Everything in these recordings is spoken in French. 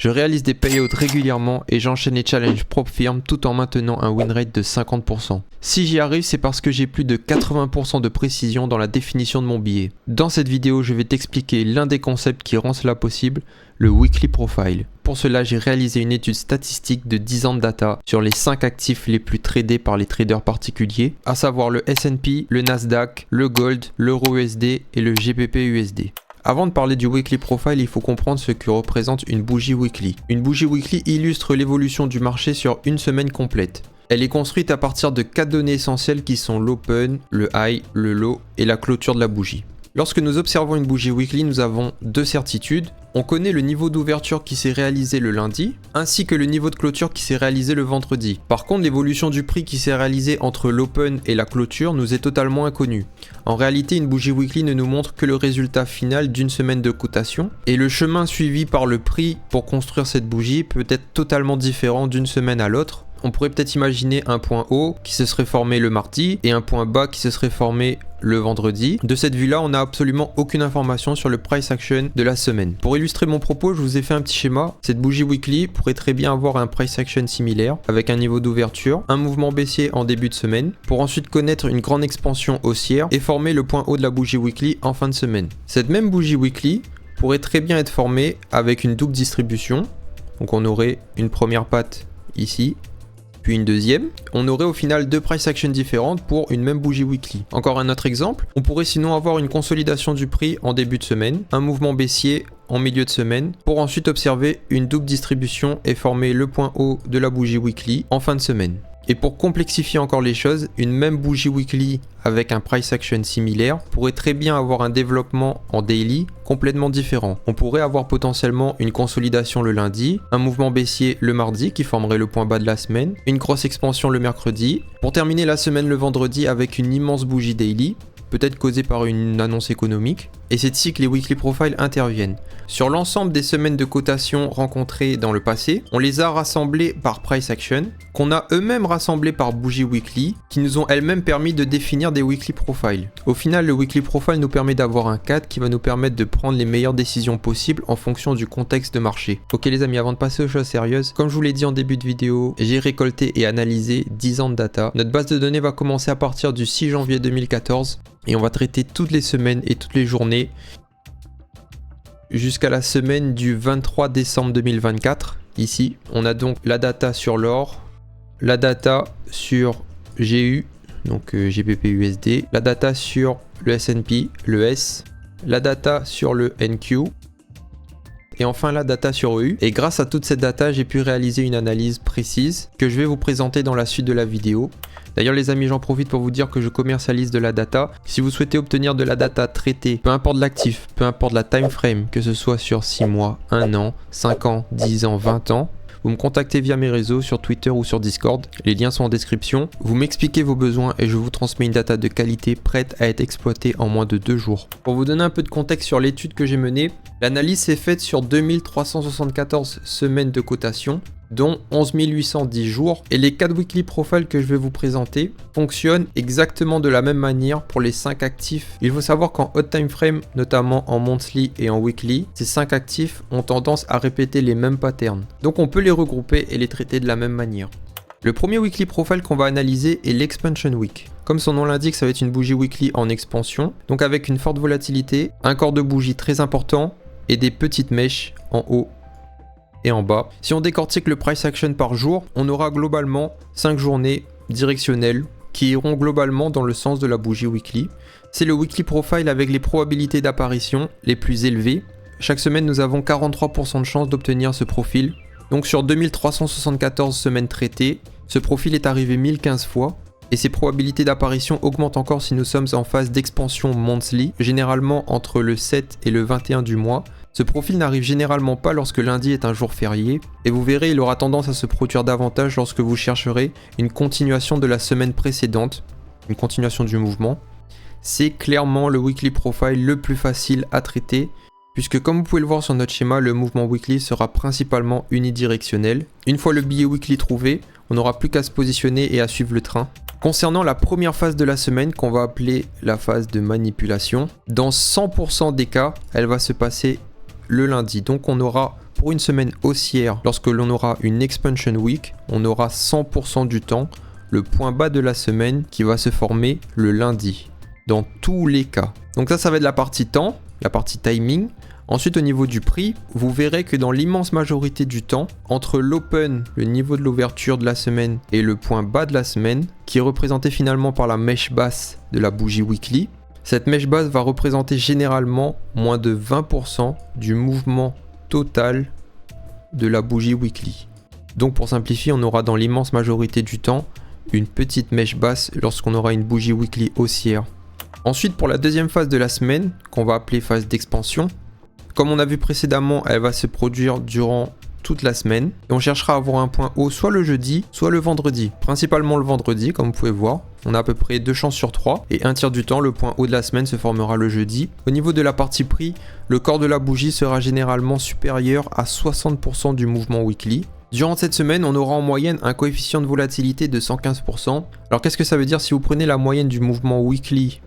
Je réalise des payouts régulièrement et j'enchaîne les challenges propres firmes tout en maintenant un win rate de 50%. Si j'y arrive, c'est parce que j'ai plus de 80% de précision dans la définition de mon billet. Dans cette vidéo, je vais t'expliquer l'un des concepts qui rend cela possible, le Weekly Profile. Pour cela, j'ai réalisé une étude statistique de 10 ans de data sur les 5 actifs les plus tradés par les traders particuliers, à savoir le S&P, le Nasdaq, le Gold, l'Euro USD et le GBP USD. Avant de parler du Weekly Profile, il faut comprendre ce que représente une bougie weekly. Une bougie weekly illustre l'évolution du marché sur une semaine complète. Elle est construite à partir de 4 données essentielles qui sont l'open, le high, le low et la clôture de la bougie. Lorsque nous observons une bougie weekly, nous avons deux certitudes. On connaît le niveau d'ouverture qui s'est réalisé le lundi, ainsi que le niveau de clôture qui s'est réalisé le vendredi. Par contre, l'évolution du prix qui s'est réalisée entre l'open et la clôture nous est totalement inconnue. En réalité, une bougie weekly ne nous montre que le résultat final d'une semaine de cotation, et le chemin suivi par le prix pour construire cette bougie peut être totalement différent d'une semaine à l'autre. On pourrait peut-être imaginer un point haut qui se serait formé le mardi et un point bas qui se serait formé le vendredi. De cette vue-là, on n'a absolument aucune information sur le price action de la semaine. Pour illustrer mon propos, je vous ai fait un petit schéma. Cette bougie weekly pourrait très bien avoir un price action similaire avec un niveau d'ouverture, un mouvement baissier en début de semaine, pour ensuite connaître une grande expansion haussière et former le point haut de la bougie weekly en fin de semaine. Cette même bougie weekly pourrait très bien être formée avec une double distribution. Donc on aurait une première patte ici, puis une deuxième. On aurait au final deux price actions différentes pour une même bougie weekly. Encore un autre exemple, on pourrait sinon avoir une consolidation du prix en début de semaine, un mouvement baissier en milieu de semaine, pour ensuite observer une double distribution et former le point haut de la bougie weekly en fin de semaine. Et pour complexifier encore les choses, une même bougie weekly avec un price action similaire pourrait très bien avoir un développement en daily complètement différent. On pourrait avoir potentiellement une consolidation le lundi, un mouvement baissier le mardi qui formerait le point bas de la semaine, une grosse expansion le mercredi, pour terminer la semaine le vendredi avec une immense bougie daily, peut-être causée par une annonce économique. Et c'est ici que les Weekly Profiles interviennent. Sur l'ensemble des semaines de cotation rencontrées dans le passé, on les a rassemblées par Price Action, qu'on a eux-mêmes rassemblées par Bougie Weekly, qui nous ont elles-mêmes permis de définir des Weekly Profiles. Au final, le Weekly Profile nous permet d'avoir un cadre qui va nous permettre de prendre les meilleures décisions possibles en fonction du contexte de marché. Ok les amis, avant de passer aux choses sérieuses, comme je vous l'ai dit en début de vidéo, j'ai récolté et analysé 10 ans de data. Notre base de données va commencer à partir du 6 janvier 2014 et on va traiter toutes les semaines et toutes les journées jusqu'à la semaine du 23 décembre 2024. Ici, on a donc la data sur l'or, la data sur GU, donc GBP USD, la data sur le S&P, le S, la data sur le NQ, et enfin la data sur EU. Et grâce à toute cette data, j'ai pu réaliser une analyse précise que je vais vous présenter dans la suite de la vidéo. D'ailleurs les amis, j'en profite pour vous dire que je commercialise de la data. Si vous souhaitez obtenir de la data traitée, peu importe l'actif, peu importe la time frame, que ce soit sur 6 mois, 1 an, 5 ans, 10 ans, 20 ans, vous me contactez via mes réseaux sur Twitter ou sur Discord, les liens sont en description. Vous m'expliquez vos besoins et je vous transmets une data de qualité prête à être exploitée en moins de 2 jours. Pour vous donner un peu de contexte sur l'étude que j'ai menée, l'analyse s'est faite sur 2374 semaines de cotation, dont 11 810 jours, et les 4 weekly profiles que je vais vous présenter fonctionnent exactement de la même manière pour les 5 actifs. Il faut savoir qu'en hot time frame, notamment en monthly et en weekly, ces 5 actifs ont tendance à répéter les mêmes patterns. Donc on peut les regrouper et les traiter de la même manière. Le premier weekly profile qu'on va analyser est l'expansion week. Comme son nom l'indique, ça va être une bougie weekly en expansion, donc avec une forte volatilité, un corps de bougie très important et des petites mèches en haut et en bas. Si on décortique le price action par jour, on aura globalement 5 journées directionnelles qui iront globalement dans le sens de la bougie weekly. C'est le weekly profile avec les probabilités d'apparition les plus élevées. Chaque semaine, nous avons 43% de chance d'obtenir ce profil. Donc sur 2374 semaines traitées, ce profil est arrivé 1015 fois. Et ses probabilités d'apparition augmentent encore si nous sommes en phase d'expansion monthly, généralement entre le 7 et le 21 du mois. Ce profil n'arrive généralement pas lorsque lundi est un jour férié, et vous verrez il aura tendance à se produire davantage lorsque vous chercherez une continuation de la semaine précédente, une continuation du mouvement. C'est clairement le weekly profile le plus facile à traiter, puisque comme vous pouvez le voir sur notre schéma, le mouvement weekly sera principalement unidirectionnel. Une fois le billet weekly trouvé, on n'aura plus qu'à se positionner et à suivre le train. Concernant la première phase de la semaine, qu'on va appeler la phase de manipulation, dans 100% des cas, elle va se passer le lundi. Donc on aura pour une semaine haussière, lorsque l'on aura une expansion week, on aura 100% du temps le point bas de la semaine qui va se former le lundi, dans tous les cas. Donc ça va être la partie temps, la partie timing. Ensuite, au niveau du prix, vous verrez que dans l'immense majorité du temps, entre l'open, le niveau de l'ouverture de la semaine, et le point bas de la semaine, qui est représenté finalement par la mèche basse de la bougie weekly, cette mèche basse va représenter généralement moins de 20% du mouvement total de la bougie weekly. Donc pour simplifier, on aura dans l'immense majorité du temps une petite mèche basse lorsqu'on aura une bougie weekly haussière. Ensuite, pour la deuxième phase de la semaine, qu'on va appeler phase d'expansion, comme on a vu précédemment, elle va se produire durant toute la semaine et on cherchera à avoir un point haut soit le jeudi, soit le vendredi. Principalement le vendredi, comme vous pouvez voir. On a à peu près 2 chances sur 3 et un tiers du temps, le point haut de la semaine se formera le jeudi. Au niveau de la partie prix, le corps de la bougie sera généralement supérieur à 60% du mouvement weekly. Durant cette semaine, on aura en moyenne un coefficient de volatilité de 115%. Alors qu'est-ce que ça veut dire si vous prenez la moyenne du mouvement weekly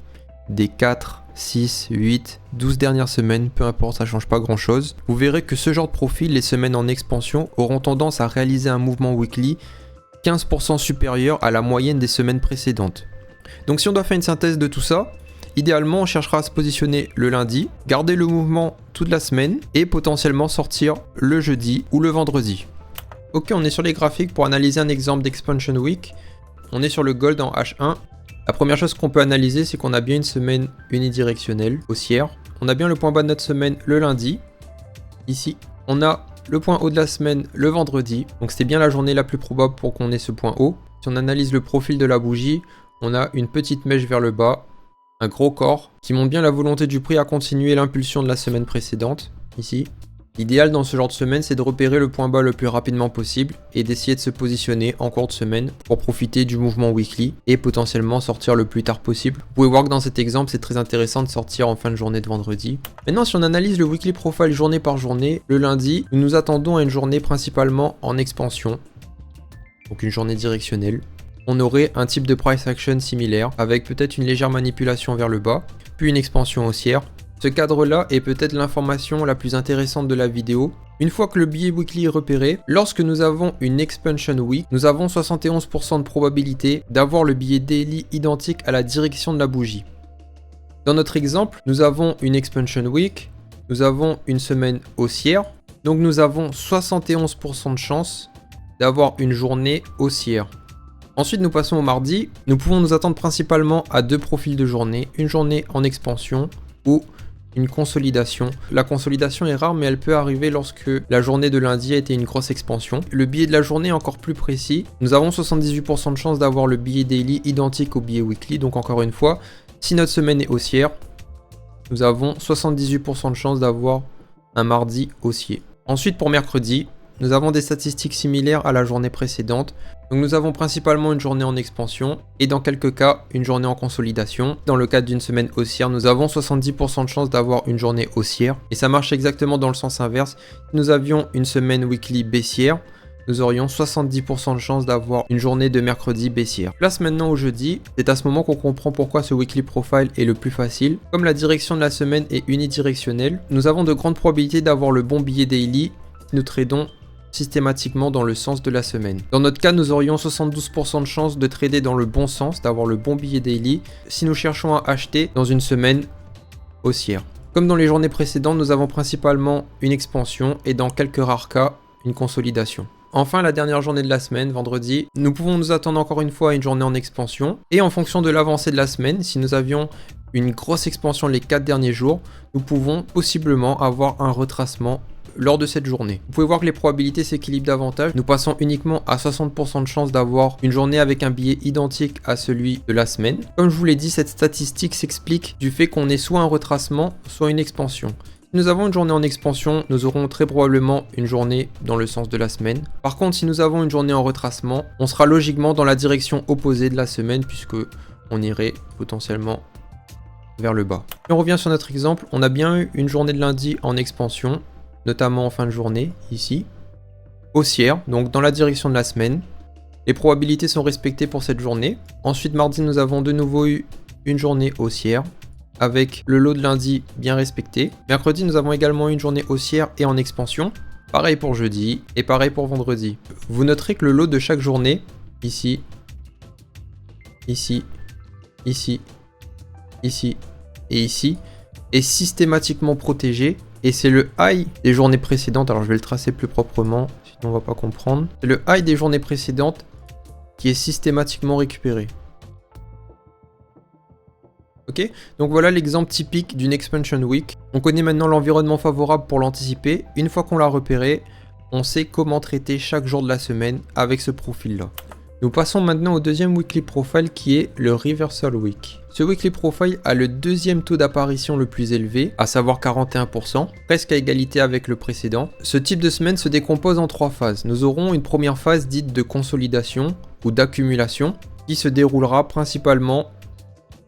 des 4, 6, 8, 12 dernières semaines, peu importe, ça change pas grand chose. Vous verrez que ce genre de profil, les semaines en expansion, auront tendance à réaliser un mouvement weekly 15% supérieur à la moyenne des semaines précédentes. Donc si on doit faire une synthèse de tout ça, idéalement on cherchera à se positionner le lundi, garder le mouvement toute la semaine et potentiellement sortir le jeudi ou le vendredi. Ok, on est sur les graphiques pour analyser un exemple d'expansion week. On est sur le gold en H1. La première chose qu'on peut analyser, c'est qu'on a bien une semaine unidirectionnelle, haussière. On a bien le point bas de notre semaine le lundi, ici. On a le point haut de la semaine le vendredi, donc c'était bien la journée la plus probable pour qu'on ait ce point haut. Si on analyse le profil de la bougie, on a une petite mèche vers le bas, un gros corps, qui montre bien la volonté du prix à continuer l'impulsion de la semaine précédente, ici. L'idéal dans ce genre de semaine, c'est de repérer le point bas le plus rapidement possible et d'essayer de se positionner en cours de semaine pour profiter du mouvement weekly et potentiellement sortir le plus tard possible. Vous pouvez voir que dans cet exemple, c'est très intéressant de sortir en fin de journée de vendredi. Maintenant, si on analyse le weekly profile journée par journée, le lundi, nous nous attendons à une journée principalement en expansion, donc une journée directionnelle. On aurait un type de price action similaire avec peut-être une légère manipulation vers le bas, puis une expansion haussière. Ce cadre-là est peut-être l'information la plus intéressante de la vidéo. Une fois que le billet weekly est repéré, lorsque nous avons une expansion week, nous avons 71% de probabilité d'avoir le billet daily identique à la direction de la bougie. Dans notre exemple, nous avons une expansion week, nous avons une semaine haussière, donc nous avons 71% de chance d'avoir une journée haussière. Ensuite, nous passons au mardi. Nous pouvons nous attendre principalement à 2 profils de journée, une journée en expansion ou une consolidation. La consolidation est rare, mais elle peut arriver lorsque la journée de lundi a été une grosse expansion. Le billet de la journée est encore plus précis. Nous avons 78% de chance d'avoir le billet daily identique au billet weekly. Donc encore une fois, si notre semaine est haussière, nous avons 78% de chance d'avoir un mardi haussier. Ensuite, pour mercredi, nous avons des statistiques similaires à la journée précédente. Donc nous avons principalement une journée en expansion et dans quelques cas une journée en consolidation. Dans le cadre d'une semaine haussière, nous avons 70% de chance d'avoir une journée haussière et ça marche exactement dans le sens inverse. Si nous avions une semaine weekly baissière, nous aurions 70% de chance d'avoir une journée de mercredi baissière. Place maintenant au jeudi, c'est à ce moment qu'on comprend pourquoi ce weekly profile est le plus facile. Comme la direction de la semaine est unidirectionnelle, nous avons de grandes probabilités d'avoir le bon billet daily si nous tradons systématiquement dans le sens de la semaine. Dans notre cas, nous aurions 72% de chance de trader dans le bon sens, d'avoir le bon billet daily, si nous cherchons à acheter dans une semaine haussière. Comme dans les journées précédentes, nous avons principalement une expansion et dans quelques rares cas, une consolidation. Enfin, la dernière journée de la semaine, vendredi, nous pouvons nous attendre encore une fois à une journée en expansion. Et en fonction de l'avancée de la semaine, si nous avions une grosse expansion les 4 derniers jours, nous pouvons possiblement avoir un retracement lors de cette journée. Vous pouvez voir que les probabilités s'équilibrent davantage. Nous passons uniquement à 60% de chance d'avoir une journée avec un billet identique à celui de la semaine. Comme je vous l'ai dit, cette statistique s'explique du fait qu'on ait soit un retracement, soit une expansion. Si nous avons une journée en expansion, nous aurons très probablement une journée dans le sens de la semaine. Par contre, si nous avons une journée en retracement, on sera logiquement dans la direction opposée de la semaine puisque on irait potentiellement vers le bas. Si on revient sur notre exemple, on a bien eu une journée de lundi en expansion, notamment en fin de journée, ici, haussière, donc dans la direction de la semaine. Les probabilités sont respectées pour cette journée. Ensuite, mardi, nous avons de nouveau eu une journée haussière, avec le lot de lundi bien respecté. Mercredi, nous avons également eu une journée haussière et en expansion. Pareil pour jeudi et pareil pour vendredi. Vous noterez que le lot de chaque journée, ici, ici, ici, ici et ici, est systématiquement protégé. Et c'est le high des journées précédentes. Alors je vais le tracer plus proprement, sinon on va pas comprendre. C'est le high des journées précédentes qui est systématiquement récupéré. Ok, donc voilà l'exemple typique d'une expansion week. On connaît maintenant l'environnement favorable pour l'anticiper. Une fois qu'on l'a repéré, on sait comment traiter chaque jour de la semaine avec ce profil-là. Nous passons maintenant au deuxième weekly profile qui est le reversal week. Ce weekly profile a le deuxième taux d'apparition le plus élevé, à savoir 41%, presque à égalité avec le précédent. Ce type de semaine se décompose en 3 phases. Nous aurons une première phase dite de consolidation ou d'accumulation qui se déroulera principalement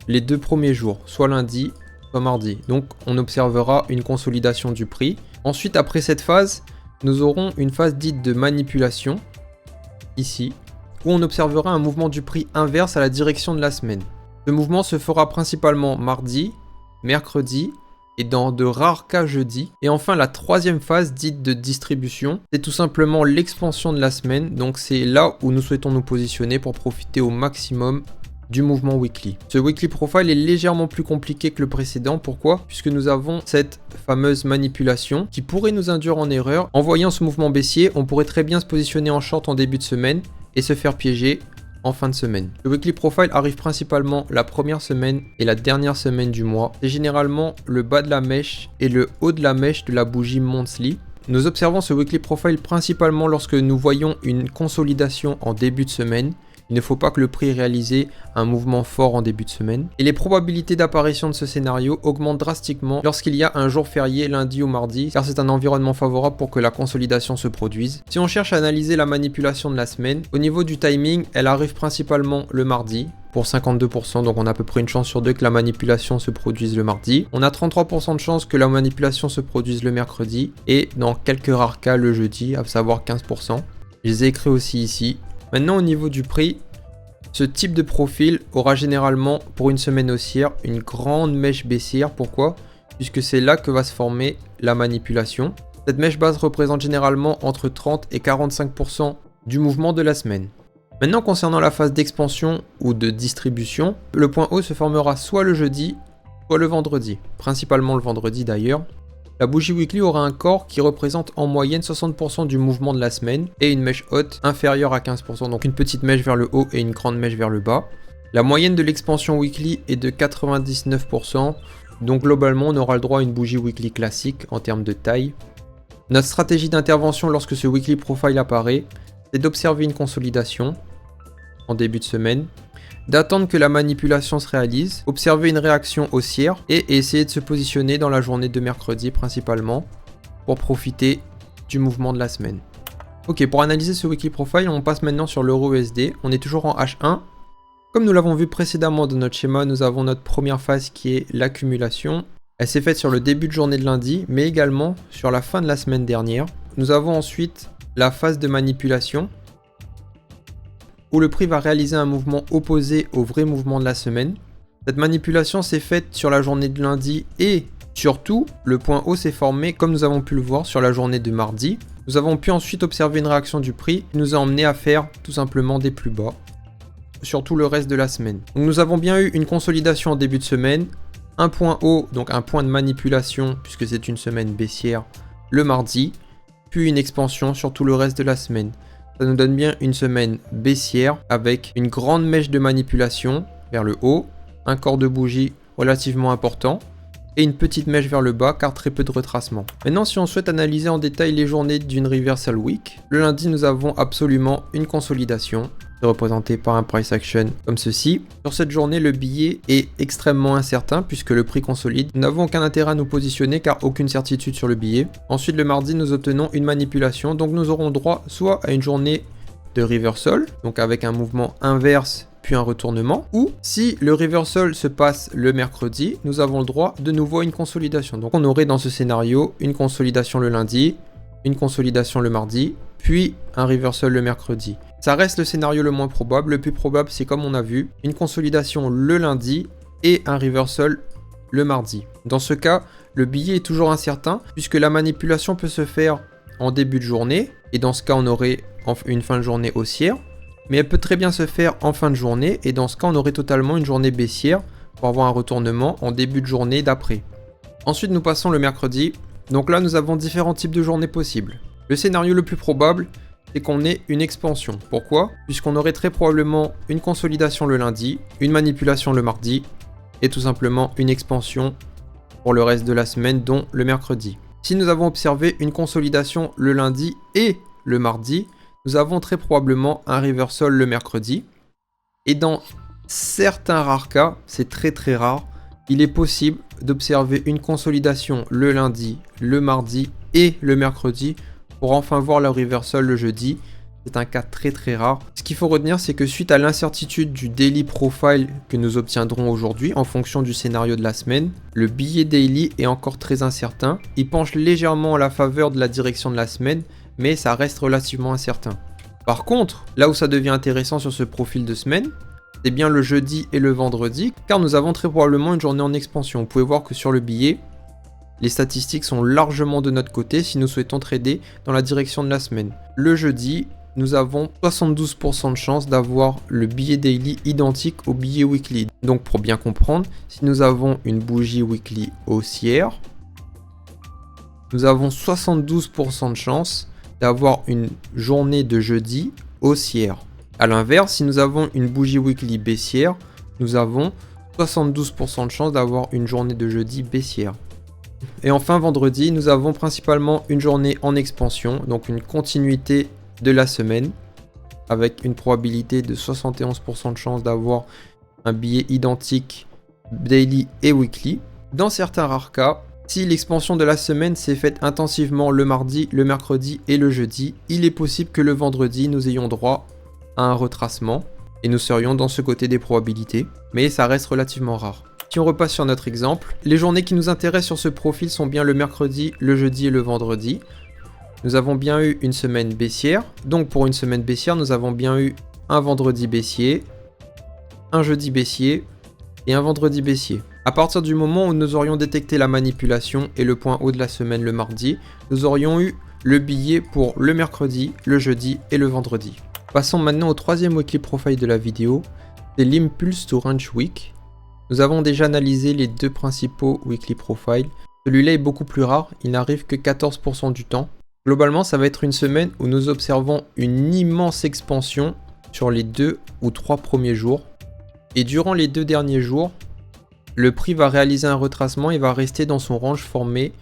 les 2 premiers jours, soit lundi, soit mardi. Donc on observera une consolidation du prix. Ensuite, après cette phase, nous aurons une phase dite de manipulation, ici, où on observera un mouvement du prix inverse à la direction de la semaine. Ce mouvement se fera principalement mardi, mercredi et dans de rares cas jeudi. Et enfin la troisième phase dite de distribution, c'est tout simplement l'expansion de la semaine. Donc c'est là où nous souhaitons nous positionner pour profiter au maximum du mouvement weekly. Ce weekly profile est légèrement plus compliqué que le précédent. Pourquoi? Puisque nous avons cette fameuse manipulation qui pourrait nous induire en erreur. En voyant ce mouvement baissier, on pourrait très bien se positionner en short en début de semaine et se faire piéger en fin de semaine. Le weekly profile arrive principalement la première semaine et la dernière semaine du mois. C'est généralement le bas de la mèche et le haut de la mèche de la bougie monthly. Nous observons ce weekly profile principalement lorsque nous voyons une consolidation en début de semaine. Il ne faut pas que le prix ait réalisé un mouvement fort en début de semaine. Et les probabilités d'apparition de ce scénario augmentent drastiquement lorsqu'il y a un jour férié lundi ou mardi, car c'est un environnement favorable pour que la consolidation se produise. Si on cherche à analyser la manipulation de la semaine, au niveau du timing, elle arrive principalement le mardi, pour 52%, donc on a à peu près une chance sur 2 que la manipulation se produise le mardi. On a 33% de chance que la manipulation se produise le mercredi, et dans quelques rares cas le jeudi, à savoir 15%. Je les ai écrits aussi ici. Maintenant au niveau du prix, ce type de profil aura généralement pour une semaine haussière une grande mèche baissière. Pourquoi? Puisque c'est là que va se former la manipulation. Cette mèche basse représente généralement entre 30 et 45% du mouvement de la semaine. Maintenant concernant la phase d'expansion ou de distribution, le point haut se formera soit le jeudi, soit le vendredi. Principalement le vendredi d'ailleurs. La bougie weekly aura un corps qui représente en moyenne 60% du mouvement de la semaine et une mèche haute inférieure à 15%, donc une petite mèche vers le haut et une grande mèche vers le bas. La moyenne de l'expansion weekly est de 99%, donc globalement on aura le droit à une bougie weekly classique en termes de taille. Notre stratégie d'intervention lorsque ce weekly profile apparaît, c'est d'observer une consolidation en début de semaine, d'attendre que la manipulation se réalise, observer une réaction haussière et essayer de se positionner dans la journée de mercredi principalement pour profiter du mouvement de la semaine. Ok, pour analyser ce weekly profile, on passe maintenant sur l'euro USD. On est toujours en H1. Comme nous l'avons vu précédemment dans notre schéma, nous avons notre première phase qui est l'accumulation. Elle s'est faite sur le début de journée de lundi, mais également sur la fin de la semaine dernière. Nous avons ensuite la phase de manipulation, où le prix va réaliser un mouvement opposé au vrai mouvement de la semaine. Cette manipulation s'est faite sur la journée de lundi et surtout, le point haut s'est formé comme nous avons pu le voir sur la journée de mardi. Nous avons pu ensuite observer une réaction du prix qui nous a emmené à faire tout simplement des plus bas sur tout le reste de la semaine. Donc nous avons bien eu une consolidation en début de semaine, un point haut, donc un point de manipulation puisque c'est une semaine baissière le mardi, puis une expansion sur tout le reste de la semaine. Ça nous donne bien une semaine baissière avec une grande mèche de manipulation vers le haut, un corps de bougie relativement important et une petite mèche vers le bas car très peu de retracement. Maintenant si on souhaite analyser en détail les journées d'une reversal week, le lundi nous avons absolument une consolidation représentée par un price action comme ceci. Sur cette journée le billet est extrêmement incertain puisque le prix consolide. Nous n'avons aucun intérêt à nous positionner car aucune certitude sur le billet. Ensuite le mardi nous obtenons une manipulation, donc nous aurons droit soit à une journée de reversal, donc avec un mouvement inverse puis un retournement, ou si le reversal se passe le mercredi, nous avons le droit de nouveau à une consolidation. Donc on aurait dans ce scénario une consolidation le lundi, une consolidation le mardi, puis un reversal le mercredi. Ça reste le scénario le moins probable. Le plus probable, c'est comme on a vu, une consolidation le lundi et un reversal le mardi. Dans ce cas, le billet est toujours incertain puisque la manipulation peut se faire en début de journée, et dans ce cas on aurait une fin de journée haussière, mais elle peut très bien se faire en fin de journée, et dans ce cas on aurait totalement une journée baissière pour avoir un retournement en début de journée d'après. Ensuite nous passons le mercredi, donc là nous avons différents types de journées possibles. Le scénario le plus probable, c'est qu'on ait une expansion. Pourquoi? Puisqu'on aurait très probablement une consolidation le lundi, une manipulation le mardi, et tout simplement une expansion pour le reste de la semaine, dont le mercredi. Si nous avons observé une consolidation le lundi et le mardi, nous avons très probablement un reversal le mercredi. Et dans certains rares cas, c'est très rare, il est possible d'observer une consolidation le lundi, le mardi et le mercredi pour enfin voir le reversal le jeudi. C'est un cas très rare. Ce qu'il faut retenir, c'est que suite à l'incertitude du daily profile que nous obtiendrons aujourd'hui en fonction du scénario de la semaine, le billet daily est encore très incertain. Il penche légèrement à la faveur de la direction de la semaine, mais ça reste relativement incertain. Par contre, là où ça devient intéressant sur ce profil de semaine, c'est bien le jeudi et le vendredi, car nous avons très probablement une journée en expansion. Vous pouvez voir que sur le billet, les statistiques sont largement de notre côté si nous souhaitons trader dans la direction de la semaine. Le jeudi, nous avons 72% de chance d'avoir le billet daily identique au billet weekly. Donc pour bien comprendre, si nous avons une bougie weekly haussière, nous avons 72% de chance d'avoir une journée de jeudi haussière. A l'inverse, si nous avons une bougie weekly baissière, nous avons 72% de chance d'avoir une journée de jeudi baissière. Et enfin vendredi, nous avons principalement une journée en expansion, donc une continuité de la semaine, avec une probabilité de 71% de chance d'avoir un billet identique daily et weekly. Dans certains rares cas, si l'expansion de la semaine s'est faite intensivement le mardi, le mercredi et le jeudi, il est possible que le vendredi nous ayons droit à un retracement et nous serions dans ce côté des probabilités, mais ça reste relativement rare. Si on repasse sur notre exemple, les journées qui nous intéressent sur ce profil sont bien le mercredi, le jeudi et le vendredi. Nous avons bien eu une semaine baissière, donc pour une semaine baissière, nous avons bien eu un vendredi baissier, un jeudi baissier et un vendredi baissier. À partir du moment où nous aurions détecté la manipulation et le point haut de la semaine le mardi, nous aurions eu le billet pour le mercredi, le jeudi et le vendredi. Passons maintenant au troisième weekly profile de la vidéo, c'est l'Impulse to Range Week. Nous avons déjà analysé les deux principaux weekly profiles. Celui-là est beaucoup plus rare, il n'arrive que 14% du temps. Globalement, ça va être une semaine où nous observons une immense expansion sur les 2 ou 3 premiers jours. Et durant les 2 derniers jours, le prix va réaliser un retracement et va rester dans son range formé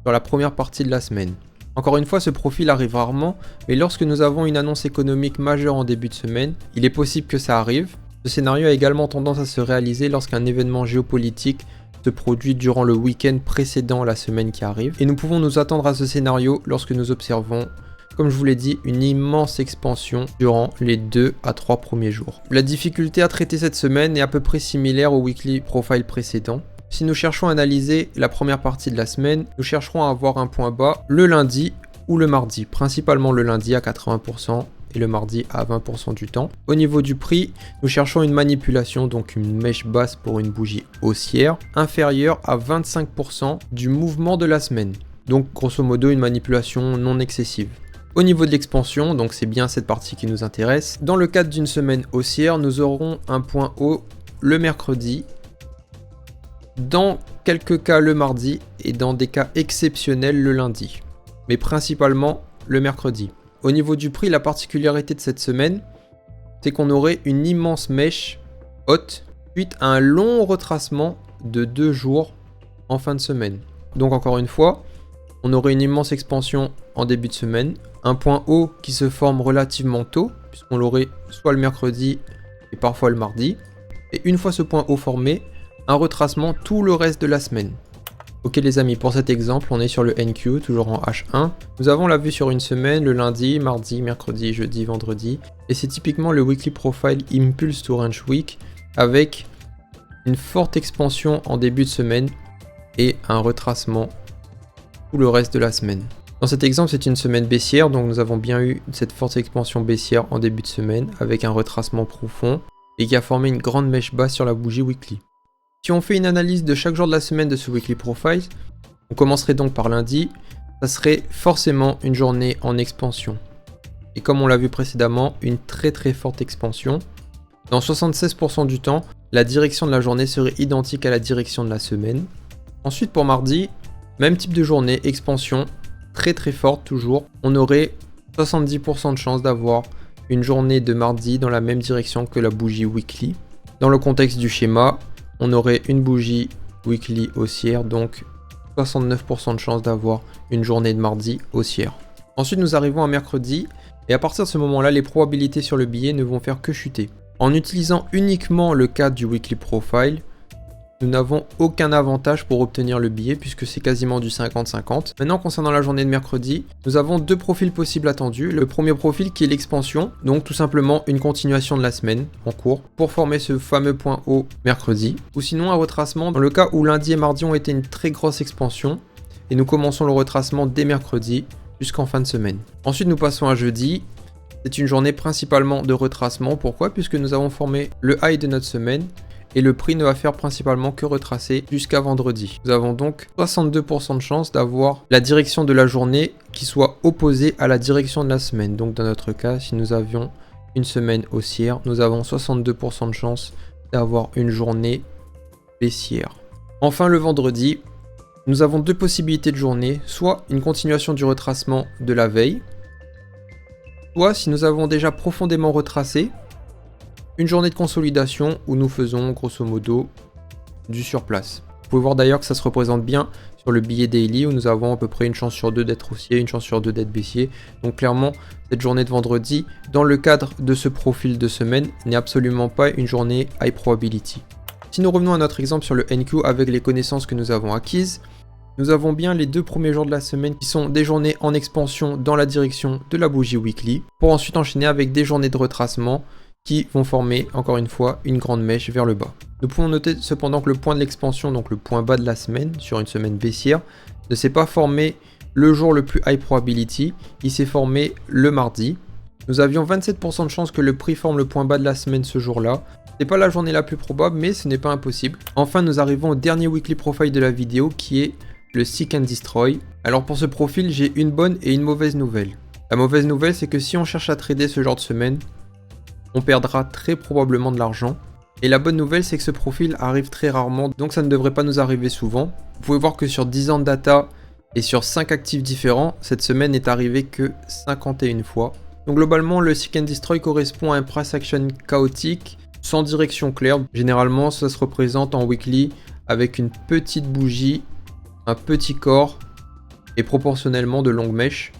sur la première partie de la semaine. Encore une fois, ce profil arrive rarement, mais lorsque nous avons une annonce économique majeure en début de semaine, il est possible que ça arrive. Ce scénario a également tendance à se réaliser lorsqu'un événement géopolitique se produit durant le week-end précédent la semaine qui arrive. Et nous pouvons nous attendre à ce scénario lorsque nous observons, comme je vous l'ai dit, une immense expansion durant les 2 à 3 premiers jours. La difficulté à traiter cette semaine est à peu près similaire au weekly profile précédent. Si nous cherchons à analyser la première partie de la semaine, nous chercherons à avoir un point bas le lundi ou le mardi, principalement le lundi à 80%. Et le mardi à 20% du temps. Au niveau du prix, nous cherchons une manipulation, donc une mèche basse pour une bougie haussière, inférieure à 25% du mouvement de la semaine. Donc grosso modo une manipulation non excessive. Au niveau de l'expansion, donc c'est bien cette partie qui nous intéresse, dans le cadre d'une semaine haussière, nous aurons un point haut le mercredi, dans quelques cas le mardi et dans des cas exceptionnels le lundi, mais principalement le mercredi. Au niveau du prix, la particularité de cette semaine, c'est qu'on aurait une immense mèche haute suite à un long retracement de 2 jours en fin de semaine. Donc encore une fois, on aurait une immense expansion en début de semaine, un point haut qui se forme relativement tôt, puisqu'on l'aurait soit le mercredi et parfois le mardi, et une fois ce point haut formé, un retracement tout le reste de la semaine. Ok les amis, pour cet exemple, on est sur le NQ, toujours en H1. Nous avons la vue sur une semaine, le lundi, mardi, mercredi, jeudi, vendredi. Et c'est typiquement le weekly profile Impulse to Range Week, avec une forte expansion en début de semaine et un retracement tout le reste de la semaine. Dans cet exemple, c'est une semaine baissière, donc nous avons bien eu cette forte expansion baissière en début de semaine, avec un retracement profond, et qui a formé une grande mèche basse sur la bougie weekly. Si on fait une analyse de chaque jour de la semaine de ce weekly profile, on commencerait donc par lundi. ça serait forcément une journée en expansion. Et comme on l'a vu précédemment, une très forte expansion. Dans 76% du temps, la direction de la journée serait identique à la direction de la semaine. Ensuite pour mardi, même type de journée, expansion, très forte toujours. On aurait 70% de chance d'avoir une journée de mardi dans la même direction que la bougie weekly. Dans le contexte du schéma, on aurait une bougie weekly haussière, donc 69% de chance d'avoir une journée de mardi haussière. Ensuite nous arrivons à mercredi, et à partir de ce moment-là, les probabilités sur le billet ne vont faire que chuter. En utilisant uniquement le cadre du weekly profile, nous n'avons aucun avantage pour obtenir le billet puisque c'est quasiment du 50-50. Maintenant concernant la journée de mercredi, nous avons deux profils possibles attendus. Le premier profil qui est l'expansion, donc tout simplement une continuation de la semaine en cours pour former ce fameux point haut mercredi. Ou sinon un retracement dans le cas où lundi et mardi ont été une très grosse expansion et nous commençons le retracement dès mercredi jusqu'en fin de semaine. Ensuite nous passons à jeudi. C'est une journée principalement de retracement. Pourquoi? Puisque nous avons formé le high de notre semaine et le prix ne va faire principalement que retracer jusqu'à vendredi. Nous avons donc 62% de chance d'avoir la direction de la journée qui soit opposée à la direction de la semaine. Donc dans notre cas, si nous avions une semaine haussière, nous avons 62% de chance d'avoir une journée baissière. Enfin le vendredi, nous avons deux possibilités de journée, soit une continuation du retracement de la veille, soit si nous avons déjà profondément retracé, une journée de consolidation où nous faisons grosso modo du surplace. Vous pouvez voir d'ailleurs que ça se représente bien sur le billet daily où nous avons à peu près une chance sur deux d'être haussier, une chance sur deux d'être baissier. Donc clairement, cette journée de vendredi, dans le cadre de ce profil de semaine, n'est absolument pas une journée high probability. Si nous revenons à notre exemple sur le NQ avec les connaissances que nous avons acquises, nous avons bien les deux premiers jours de la semaine qui sont des journées en expansion dans la direction de la bougie weekly, pour ensuite enchaîner avec des journées de retracement qui vont former encore une fois une grande mèche vers le bas. Nous pouvons noter cependant que le point de l'expansion, donc le point bas de la semaine, sur une semaine baissière, ne s'est pas formé le jour le plus high probability, il s'est formé le mardi. Nous avions 27% de chance que le prix forme le point bas de la semaine ce jour-là. C'est pas la journée la plus probable, mais ce n'est pas impossible. Enfin, nous arrivons au dernier weekly profile de la vidéo qui est le Seek and Destroy. Alors pour ce profil, j'ai une bonne et une mauvaise nouvelle. La mauvaise nouvelle, c'est que si on cherche à trader ce genre de semaine, on perdra très probablement de l'argent. Et la bonne nouvelle, c'est que ce profil arrive très rarement, donc ça ne devrait pas nous arriver souvent. Vous pouvez voir que sur 10 ans de data et sur 5 actifs différents, cette semaine n'est arrivée que 51 fois. Donc globalement, le Seek and Destroy correspond à un price action chaotique, sans direction claire. Généralement, ça se représente en weekly avec une petite bougie, un petit corps et proportionnellement de longues mèches.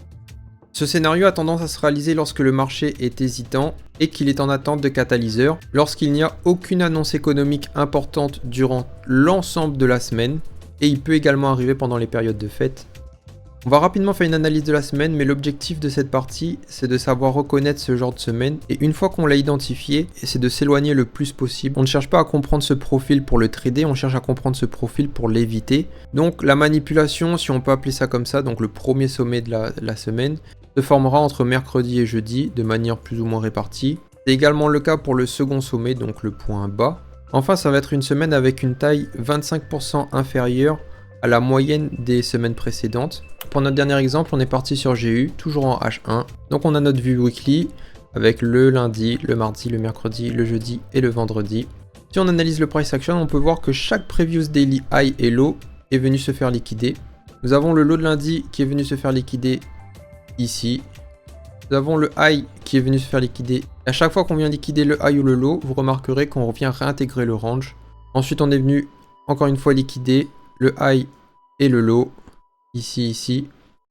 Ce scénario a tendance à se réaliser lorsque le marché est hésitant et qu'il est en attente de catalyseurs, lorsqu'il n'y a aucune annonce économique importante durant l'ensemble de la semaine, et il peut également arriver pendant les périodes de fête. On va rapidement faire une analyse de la semaine, mais l'objectif de cette partie, c'est de savoir reconnaître ce genre de semaine, et une fois qu'on l'a identifié, c'est de s'éloigner le plus possible. On ne cherche pas à comprendre ce profil pour le trader, on cherche à comprendre ce profil pour l'éviter. Donc la manipulation, si on peut appeler ça comme ça, donc le premier sommet de la semaine, se formera entre mercredi et jeudi, de manière plus ou moins répartie. C'est également le cas pour le second sommet, donc le point bas. Enfin, ça va être une semaine avec une taille 25% inférieure à la moyenne des semaines précédentes. Pour notre dernier exemple, on est parti sur GU, toujours en H1. Donc on a notre vue weekly avec le lundi, le mardi, le mercredi, le jeudi et le vendredi. Si on analyse le price action, on peut voir que chaque previous daily high et low est venu se faire liquider. Nous avons le low de lundi qui est venu se faire liquider ici. Nous avons le high qui est venu se faire liquider. À chaque fois qu'on vient liquider le high ou le low, vous remarquerez qu'on revient réintégrer le range. Ensuite, on est venu encore une fois liquider le high et le low, ici.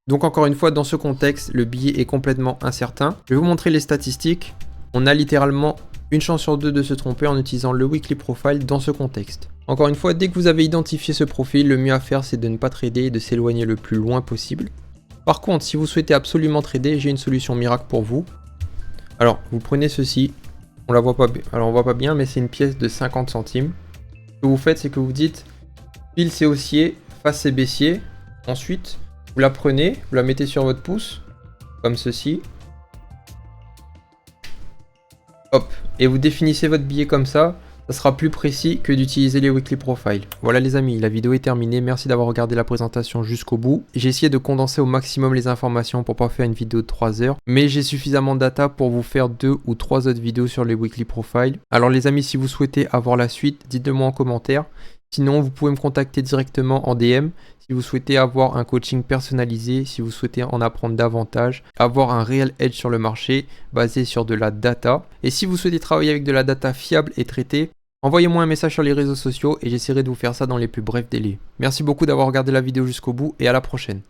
Donc encore une fois, dans ce contexte, le billet est complètement incertain. Je vais vous montrer les statistiques. On a littéralement une chance sur deux de se tromper en utilisant le weekly profile dans ce contexte. Encore une fois, dès que vous avez identifié ce profil, le mieux à faire, c'est de ne pas trader et de s'éloigner le plus loin possible. Par contre, si vous souhaitez absolument trader, j'ai une solution miracle pour vous. Alors, vous prenez ceci. On la voit pas, alors on voit pas bien, mais c'est une pièce de 50 centimes. Ce que vous faites, c'est que vous dites pile c'est haussier, face c'est baissier. Ensuite, vous la prenez, vous la mettez sur votre pouce, comme ceci. Hop, et vous définissez votre billet comme ça. ça sera plus précis que d'utiliser les weekly profiles. Voilà les amis, la vidéo est terminée. Merci d'avoir regardé la présentation jusqu'au bout. J'ai essayé de condenser au maximum les informations pour pas faire une vidéo de 3 heures. Mais j'ai suffisamment de data pour vous faire 2 ou 3 autres vidéos sur les weekly profiles. Alors les amis, si vous souhaitez avoir la suite, dites-le moi en commentaire. Sinon, vous pouvez me contacter directement en DM si vous souhaitez avoir un coaching personnalisé, si vous souhaitez en apprendre davantage, avoir un réel edge sur le marché basé sur de la data. Et si vous souhaitez travailler avec de la data fiable et traitée, envoyez-moi un message sur les réseaux sociaux et j'essaierai de vous faire ça dans les plus brefs délais. Merci beaucoup d'avoir regardé la vidéo jusqu'au bout et à la prochaine.